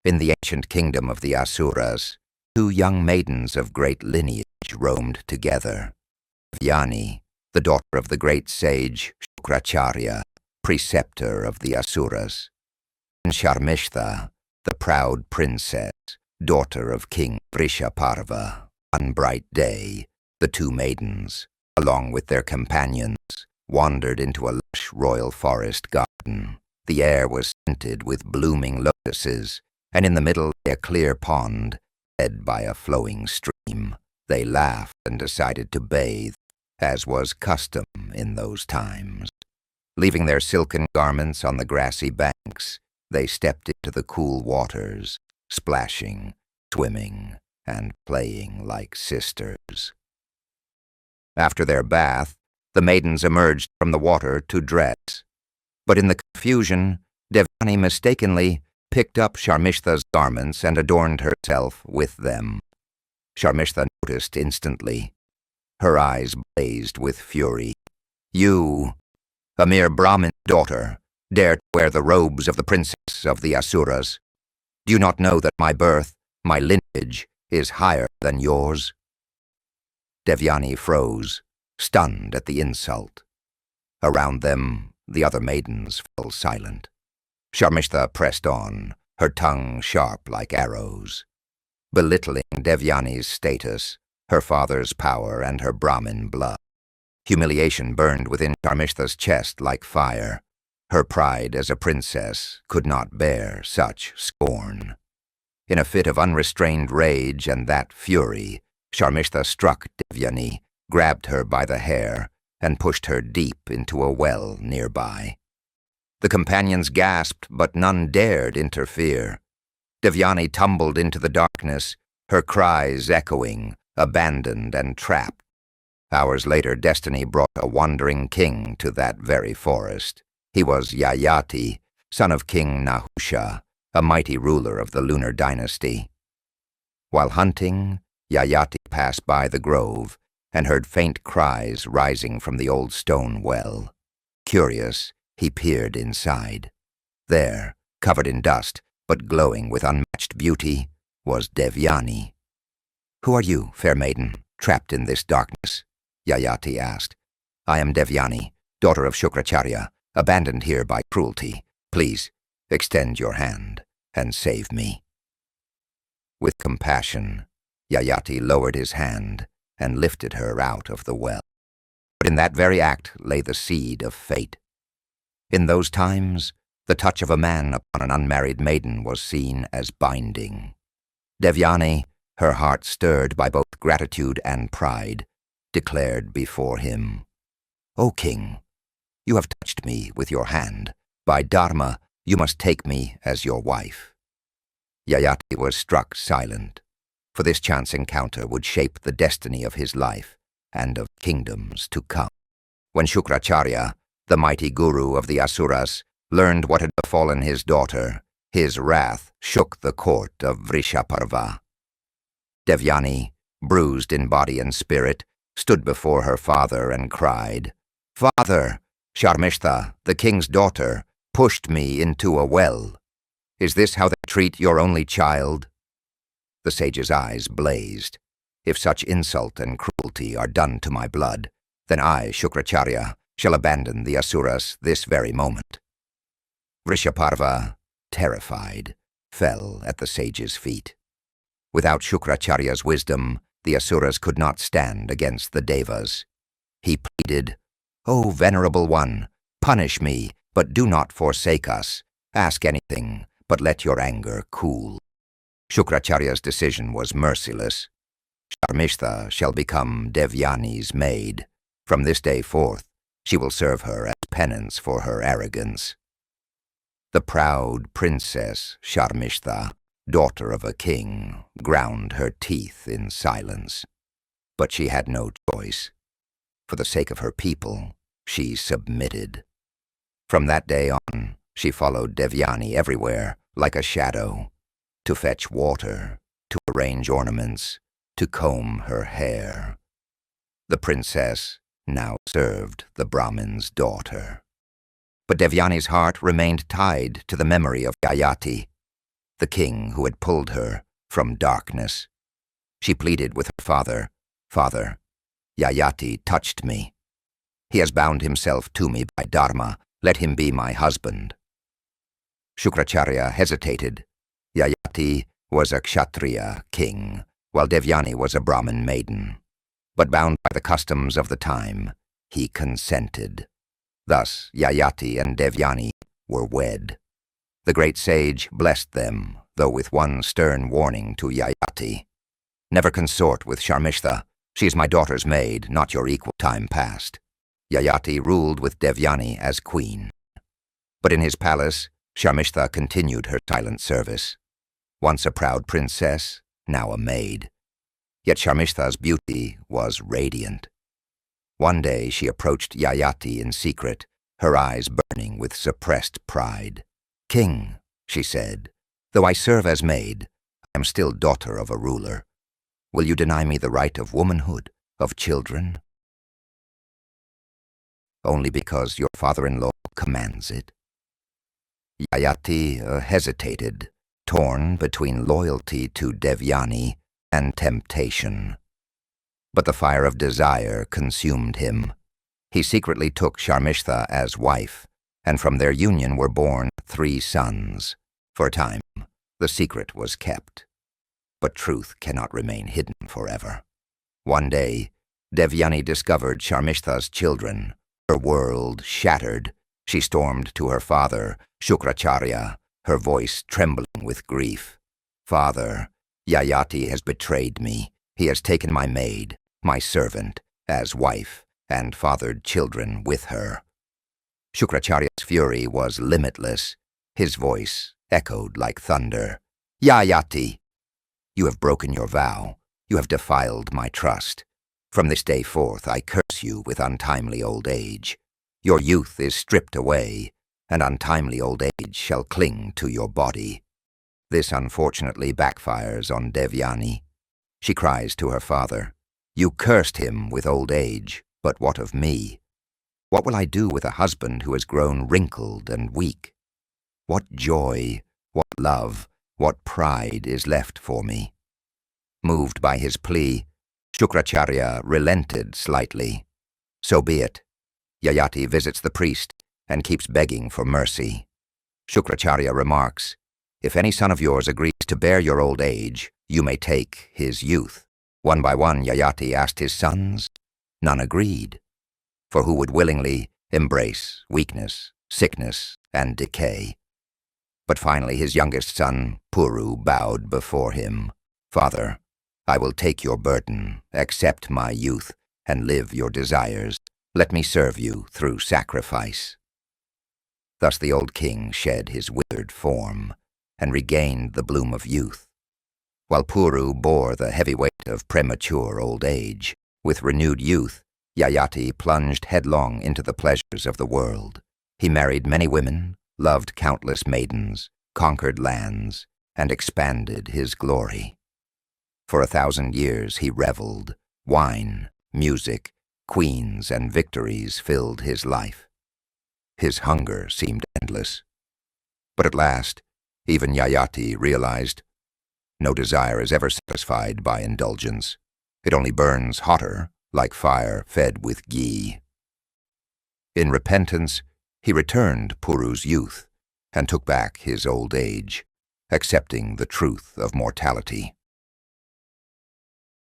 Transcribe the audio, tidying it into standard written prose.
In the ancient kingdom of the Asuras, two young maidens of great lineage roamed together. Devyani, the daughter of the great sage Shukracharya, preceptor of the Asuras, and Sharmishtha, the proud princess, daughter of King Vrishaparva. One bright day, the two maidens, along with their companions, wandered into a lush royal forest garden. The air was scented with blooming lotuses, and in the middle lay a clear pond, fed by a flowing stream. They laughed and decided to bathe, as was custom in those times. Leaving their silken garments on the grassy banks, they stepped into the cool waters, splashing, swimming, and playing like sisters. After their bath, the maidens emerged from the water to dress. But in the confusion, Devyani mistakenly picked up Sharmishtha's garments and adorned herself with them. Sharmishtha noticed instantly. Her eyes blazed with fury. "You, a mere Brahmin's daughter, dare to wear the robes of the princess of the Asuras. Do you not know that my birth, my lineage, is higher than yours?" Devyani froze, stunned at the insult. Around them, the other maidens fell silent. Sharmishtha pressed on, her tongue sharp like arrows. Belittling Devyani's status, her father's power, and her Brahmin blood. Humiliation burned within Sharmishtha's chest like fire. Her pride as a princess could not bear such scorn. In a fit of unrestrained rage and that fury, Sharmishtha struck Devyani, grabbed her by the hair, and pushed her deep into a well nearby. The companions gasped, but none dared interfere. Devyani tumbled into the darkness, her cries echoing, abandoned and trapped. Hours later, destiny brought a wandering king to that very forest. He was Yayati, son of King Nahusha, a mighty ruler of the lunar dynasty. While hunting, Yayati passed by the grove and heard faint cries rising from the old stone well. Curious, he peered inside. There, covered in dust, but glowing with unmatched beauty, was Devyani. "Who are you, fair maiden, trapped in this darkness?" Yayati asked. "I am Devyani, daughter of Shukracharya, abandoned here by cruelty. Please, extend your hand and save me." With compassion, Yayati lowered his hand and lifted her out of the well. But in that very act lay the seed of fate. In those times, the touch of a man upon an unmarried maiden was seen as binding. Devyani, her heart stirred by both gratitude and pride, declared before him, "O king, you have touched me with your hand. By Dharma, you must take me as your wife." Yayati was struck silent, for this chance encounter would shape the destiny of his life and of kingdoms to come. When Shukracharya, the mighty guru of the Asuras, learned what had befallen his daughter, his wrath shook the court of Vrishaparva. Devyani, bruised in body and spirit, stood before her father and cried, "Father, Sharmishtha, the king's daughter, pushed me into a well. Is this how they treat your only child?" The sage's eyes blazed. "If such insult and cruelty are done to my blood, then I, Shukracharya, shall abandon the Asuras this very moment." Vrishaparva, terrified, fell at the sage's feet. Without Shukracharya's wisdom, the Asuras could not stand against the Devas. He pleaded, "O venerable one, punish me, but do not forsake us. Ask anything, but let your anger cool." Shukracharya's decision was merciless. "Sharmishtha shall become Devyani's maid. From this day forth, she will serve her as penance for her arrogance." The proud princess Sharmishtha, daughter of a king, ground her teeth in silence. But she had no choice. For the sake of her people, she submitted. From that day on, she followed Devyani everywhere, like a shadow, to fetch water, to arrange ornaments, to comb her hair. The princess now served the Brahmin's daughter. But Devyani's heart remained tied to the memory of Yayati. the king who had pulled her from darkness. She pleaded with her father, "Father, Yayati touched me. He has bound himself to me by dharma. Let him be my husband." Shukracharya hesitated. Yayati was a Kshatriya king, while Devyani was a Brahmin maiden. But bound by the customs of the time, he consented. Thus Yayati and Devyani were wed. The great sage blessed them, though with one stern warning to Yayati. "Never consort with Sharmishtha. She is my daughter's maid, not your equal. Time past." Yayati ruled with Devyani as queen. But in his palace, Sharmishtha continued her silent service. Once a proud princess, now a maid. Yet Sharmishtha's beauty was radiant. One day she approached Yayati in secret, her eyes burning with suppressed pride. "King," she said, "though I serve as maid, I am still daughter of a ruler. Will you deny me the right of womanhood, of children?" "Only because your father-in-law commands it." Yayati hesitated, torn between loyalty to Devyani and temptation. But the fire of desire consumed him. He secretly took Sharmishtha as wife, and from their union were born 3 sons. For a time, the secret was kept. But truth cannot remain hidden forever. One day, Devyani discovered Sharmishtha's children. Her world shattered. She stormed to her father, Shukracharya, her voice trembling with grief. "Father, Yayati has betrayed me. He has taken my maid, my servant, as wife, and fathered children with her." Shukracharya's fury was limitless. His voice echoed like thunder. "Yayati, you have broken your vow. You have defiled my trust. From this day forth I curse you with untimely old age. Your youth is stripped away, and untimely old age shall cling to your body." This unfortunately backfires on Devyani. She cries to her father, "You cursed him with old age, but what of me? What will I do with a husband who has grown wrinkled and weak? What joy, what love, what pride is left for me?" Moved by his plea, Shukracharya relented slightly. So be it. Yayati visits the priest and keeps begging for mercy. Shukracharya remarks, "If any son of yours agrees to bear your old age, you may take his youth." One by one, Yayati asked his sons. None agreed. For who would willingly embrace weakness, sickness, and decay? But finally his youngest son, Puru, bowed before him. "Father, I will take your burden, accept my youth, and live your desires. Let me serve you through sacrifice." Thus the old king shed his withered form and regained the bloom of youth, while Puru bore the heavy weight of premature old age. With renewed youth, Yayati plunged headlong into the pleasures of the world. He married many women, loved countless maidens, conquered lands, and expanded his glory. For 1,000 years he reveled. Wine, music, queens, and victories filled his life. His hunger seemed endless. But at last, even Yayati realized, no desire is ever satisfied by indulgence. It only burns hotter, like fire fed with ghee. In repentance, he returned Puru's youth and took back his old age, accepting the truth of mortality.